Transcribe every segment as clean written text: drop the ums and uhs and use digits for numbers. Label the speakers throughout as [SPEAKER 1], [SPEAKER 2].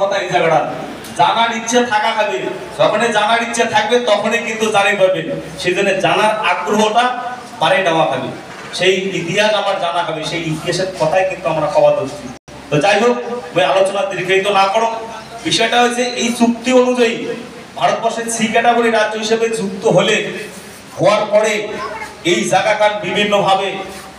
[SPEAKER 1] কথা এই জায়গাটা জানার ইচ্ছে থাকা খাবে, যখনই জানার ইচ্ছে থাকবে তখনই কিন্তু জানিয়ে পাবেন। সেই জন্য জানার আগ্রহটা বাড়িয়ে নেওয়া খাবে, সেই ইতিহাস আমার জানা হবে, সেই ইতিহাসের কথাই কিন্তু আমরা খাওয়া দিচ্ছি। তো যাই হোক, ওই আলোচনা দীর্ঘায়িত না করো। বিষয়টা হচ্ছে এই চুক্তি অনুযায়ী ভারতবর্ষের সি ক্যাটাগরি রাজ্য হিসেবে যুক্ত হওয়ার পরে এই জায়গাটা বিভিন্নভাবে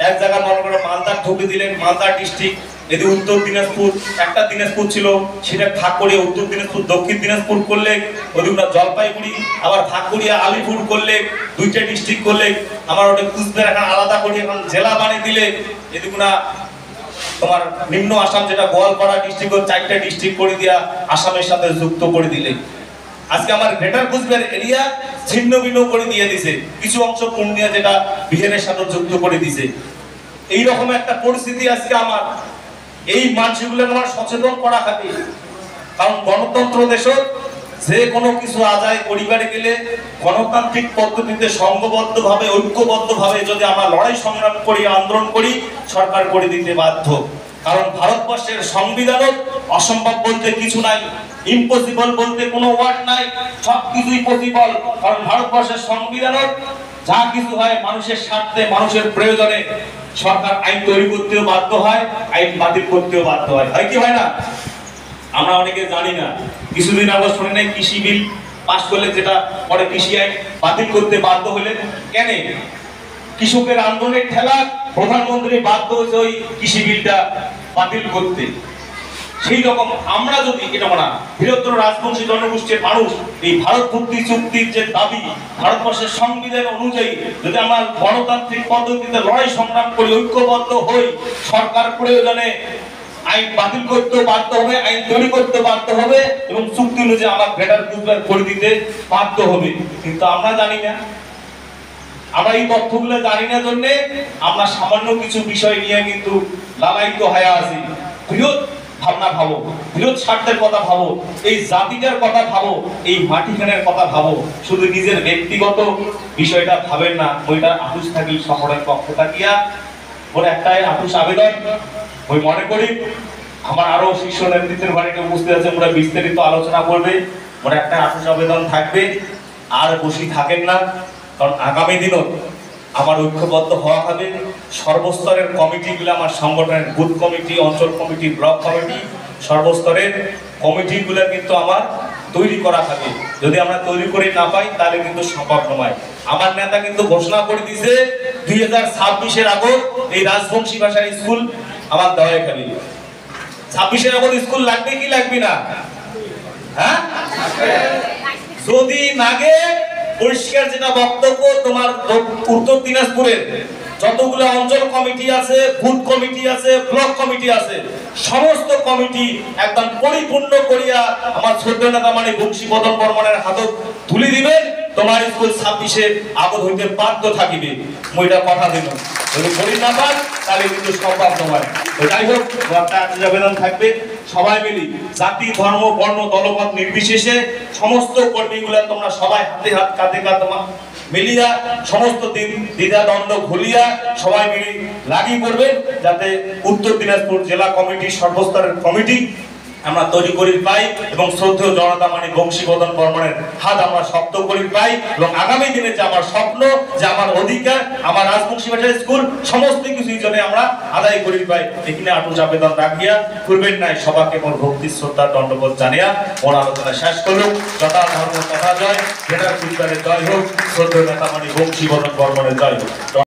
[SPEAKER 1] এক জায়গায় মনে করে মালদার ঢুকে দিলেন, মালদা ডিস্ট্রিক্ট, এদিকে উত্তর দিনাজপুর, একটা দিনাজপুর ছিল সেটা ভাগ করে উত্তর দিনাজপুর দক্ষিণ দিনাজপুর করলে, ওদিকে জলপাইগুড়ি আবার ভাগ করিয়া আলিপুর করলে, দুইটা ডিস্ট্রিক্ট করলে, আমার ওটা কুচবিহার এখন আলাদা করে এখন জেলা বানিয়ে দিলে, এদিকে না তোমার নিম্ন আসাম যেটা গোয়ালপাড়া ডিস্ট্রিক্ট চারটা ডিস্ট্রিক্ট করে দিয়া আসামের সাথে যুক্ত করে দিলে। আজকে আমার গ্রেটার কুচবিহার এরিয়া ছিন্ন ভিন্ন করে দিয়ে দিছে, কিছু অংশ পূর্ণিয়া যেটা বিহারের সাথে যুক্ত করে দিছে। এইরকম একটা পরিস্থিতি আজকে আমার এই মানুষগুলো আমার সচেতন করা খাবে। কারণ গণতন্ত্র দেশ, যে কোনো কিছু আদায় করিবারে গেলে গণতান্ত্রিক পদ্ধতিতে সংঘবদ্ধভাবে ঐক্যবদ্ধভাবে যদি আমরা লড়াই সংগ্রাম করি, আন্দোলন করি, সরকার করে দিতে বাধ্য। কারণ ভারতবর্ষের সংবিধানত অসম্ভব বলতে কিছু নাই, ইম্পসিবল বলতে কোনো ওয়ার্ড নাই, সবকিছুই পসিবল। কারণ ভারতবর্ষের সংবিধানত যা কিছু হয় মানুষের স্বার্থে, মানুষের প্রয়োজনে সরকার আইন তৈরি করতেও বাধ্য হয়, আইন বাতিল করতেও বাধ্য হয়। হয় কি হয় না? আমরা অনেকে জানি না, কিছুদিন আগে শুনে নাই কৃষি বিল পাস করলে, যেটা পরে কৃষি আইন বাতিল করতে বাধ্য হলে। কেন? কৃষকের আন্দোলনের ঠেলা প্রধানমন্ত্রী বাধ্য হয়েছে ওই কৃষি বিলটা বাতিল করতে। সেই রকম আমরা যদি এটা মানা বৃহত্তর রাজবংশী জনগোষ্ঠীর মানুষ এই ভারত ভুক্তি চুক্তির যে দাবি, ভারতবর্ষের সংবিধান অনুযায়ী যদি আমরা গণতান্ত্রিক পদ্ধতিতে লড়াই সংগ্রাম করি, ঐক্যবদ্ধ হই, সরকার প্রয়োজনে আইন বাতিল করতে বাধ্য হবে, আইন তৈরি করতে বাধ্য হবে এবং চুক্তি অনুযায়ী আমার গ্রেটার কুচবিহার করে দিতে বাধ্য হবে। কিন্তু আমরা জানি না, আমরা এই তথ্যগুলো জানি না জন্য আমরা সামান্য কিছু বিষয় নিয়ে কিন্তু লালায়িত হয়ে আছি। বৃহৎ ভাবনা ভাবো, বৃহৎ স্বার্থের কথা ভাবো, এই জাতিটার কথা ভাবো, এই মাটিখানের কথা ভাবো, শুধু নিজের ব্যক্তিগত বিষয়টা ভাবেন না। ওইটা আতুষ থাকি শহরের পক্ষ থাকিয়া ওর একটাই আতুষ আবেদন, ওই মনে করি আমার আরো শীর্ষ নেতৃত্বের বাড়িতে উপস্থিত আছে, ওরা বিস্তারিত আলোচনা করবে, ওর একটা আতুষ আবেদন থাকবে, আর বসি থাকেন না। কারণ আগামী দিনও আমার ঐক্যবদ্ধ হওয়া হবে। সর্বস্তরের কমিটিগুলো আমার সংগঠনের বুথ কমিটি, অঞ্চল কমিটি, ব্লক কমিটি, সর্বস্তরের কমিটিগুলো কিন্তু আমার তৈরি করা হবে। যদি আমরা তৈরি করে না পাই তাহলে কিন্তু সম্ভব নয়। আমার নেতা কিন্তু ঘোষণা করে দিয়েছে 2026-এর আগত এই রাজবংশী ভাষার স্কুল আমার দেওয়া খাবে। 26-এর আগত স্কুল লাগবে কি লাগবে না? হ্যাঁ, যদি নাগে পরিষ্কার যেটা বক্তব্য, তোমার উত্তর দিনাজপুরের যতগুলো অঞ্চল কমিটি আছে, বুথ কমিটি আছে, ব্লক কমিটি আছে, সমস্ত কমিটি একদম পরিপূর্ণ করিয়া আমার ছোট নেতা মানে বংশীবদন বর্মনের হাতত তুলে দিবেন। তোমার স্কুল 26-এর আগত হইতে বাধ্য থাকিবে, ওইটা কথা দিল। যদি করি না পান তাহলে কিন্তু সম্ভব নয়। যাই হোক, একটা আবেদন থাকবে, সবাই মিলি জাতি, ধর্ম, বর্ণ, দলমত নির্বিশেষে সমস্ত কর্মীগুলা তোমরা সবাই হাতে হাত কাঁধে কাঁধ মিলিয়া সমস্ত দ্বিধা দ্বন্দ্ব ভুলিয়া সবাই মিলে লাগিয়ে পড়বে, যাতে উত্তর দিনাজপুর জেলা কমিটি, সর্বস্তরের কমিটি আমরা তৈরি করি পাই এবং শ্রদ্ধেয় জনতা মানে বংশীবদন বর্মনের হাত আমরা শক্ত করি পাই এবং আগামী দিনে যে আমার স্বপ্ন, যে আমার অধিকার, আমার রাজবংশী ভাষার স্কুল সমস্ত কিছুই জন্য আমরা আদায় করি পাই। এখানে আটুস আবেদন রাখিয়া করবেন নাই সবাকে মোর ভক্তি শ্রদ্ধা দণ্ডবোধ জানিয়া ওর আলোচনা শেষ করুক। যথা ধর্ম তথা জয়, গ্রেটার কুচবিহারের জয় হোক, শ্রদ্ধেয় নেতা মানে বংশীবদন বর্মনের জয় হোক।